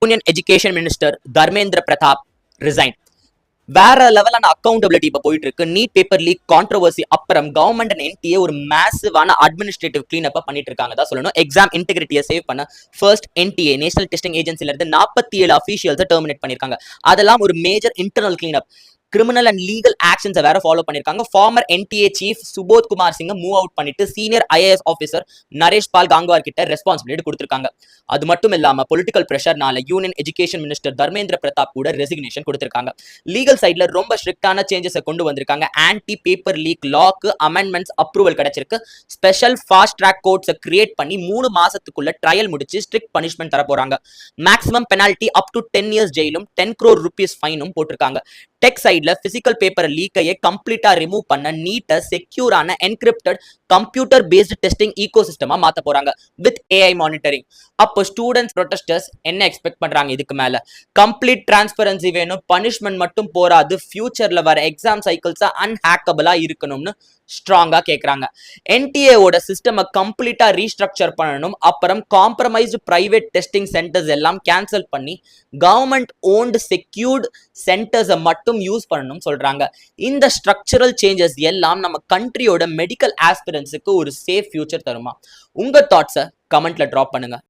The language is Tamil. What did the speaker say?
Union education minister Dharmendra Pratap resign. வேற லெவலான அக்கௌண்டபிலிட்டி இப்ப போயிட்டு இருக்கு. நீட் பேப்பர் லீக் கான்ட்ரோவர்சி அப்புறம் கவர்மெண்ட் அண்ட் என்டிஏ ஒரு மேசிவான அட்மினிஸ்ட்ரேட்டிவ் கிளீன் அப் பண்ணிட்டு இருக்காங்க தான் சொல்லணும். எக்ஸாம் இன்டெகிரிட்டியை சேவ் பண்ண ஃபர்ஸ்ட் என்டிஏ நேஷனல் டெஸ்டிங் ஏஜென்சில இருந்து 47 அஃபீஷியல்ஸை டெர்மினேட் பண்ணிருக்காங்க. அதெல்லாம் ஒரு major internal clean up. Criminal and legal ஆக்ஷன்ஸை வேற ஃபாலோ பண்ணிருக்காங்க. Former NDA chief Subodh Kumar சிங்கை மூவ் அவுட் பண்ணிட்டு சீனியர் ஐஏஎஸ் ஆஃபீஸர் நரேஷ் பால் காங்வார் கிட்ட ரெஸ்பான்சிபிலிட்டி கொடுத்திருக்காங்க. அது மட்டும் இல்லாம பொலிட்டிக்கல் பிரஷர்னால union education minister Dharmendra Pratap கூட ரெசிக்னேஷன் கொடுத்திருக்காங்க. லீகல் சைட்ல ரொம்ப ஸ்ட்ரிக்டான சேஞ்சஸை கொண்டு வந்திருக்காங்க. ஆன்டி பேப்பர் லீக் லாக்கு அமெண்ட்மெண்ட்ஸ் அப்ரூவல் கிடைச்சிருக்கு. ஸ்பெஷல் ஃபாஸ்ட் ட்ராக் கோர்ட்ஸை கிரியேட் பண்ணி 3 மாசத்துக்குள்ள ட்ரையல் முடிச்சு ஸ்ட்ரிக்ட் பனிஷ்மெண்ட் தர போறாங்க. Maximum penalty up to 10 years ஜெயிலும் 10 crore rupees ஃபைனும் போட்டிருக்காங்க. டெக் சைட்ல பிசிக்கல் பேப்பர் லீக்கையே கம்ப்ளீட்டா ரிமூவ் பண்ண நீட்ட செக்யூரான என்கிரிப்டட் கம்ப்யூட்டர் பேஸ்டு டெஸ்டிங் ஈகோசிஸ்டமா மாத்த போறாங்க வித் ஏஐ மானிட்டரிங். அப்போ ஸ்டூடெண்ட்ஸ் ப்ரொடெஸ்டர்ஸ் என்ன எக்ஸ்பெக்ட் பண்றாங்க? இதுக்கு மேல கம்ப்ளீட் டிரான்ஸ்பரன்சி வேணும். பனிஷ்மெண்ட் மட்டும் போராது, ஃபியூச்சர்ல வர எக்ஸாம் சைக்கிள்ஸ் அன்ஹேக்கபிளா இருக்கணும்னு ஸ்ட்ராங்கா கேட்கறாங்க. என்டிஏவோட சிஸ்டமை கம்ப்ளீட்டா ரீஸ்ட்ரக்சர் பண்ணணும். அப்புறம் காம்ப்ரமைஸ்டு பிரைவேட் டெஸ்டிங் சென்டர்ஸ் எல்லாம் கேன்சல் பண்ணி கவர்மெண்ட் ஓன்டு செக்யூர்டு சென்டர்ஸை மட்டும் யூஸ் பண்ணணும் சொல்றாங்க. இந்த ஸ்ட்ரக்சரல் சேஞ்சஸ் எல்லாம் நம்ம கண்ட்ரியோட மெடிக்கல் ஆஸ்பிரன்ஸுக்கு ஒரு சேஃப் ஃபியூச்சர் தருமா? உங்க தாட்ஸை கமெண்ட்ல டிராப் பண்ணுங்க.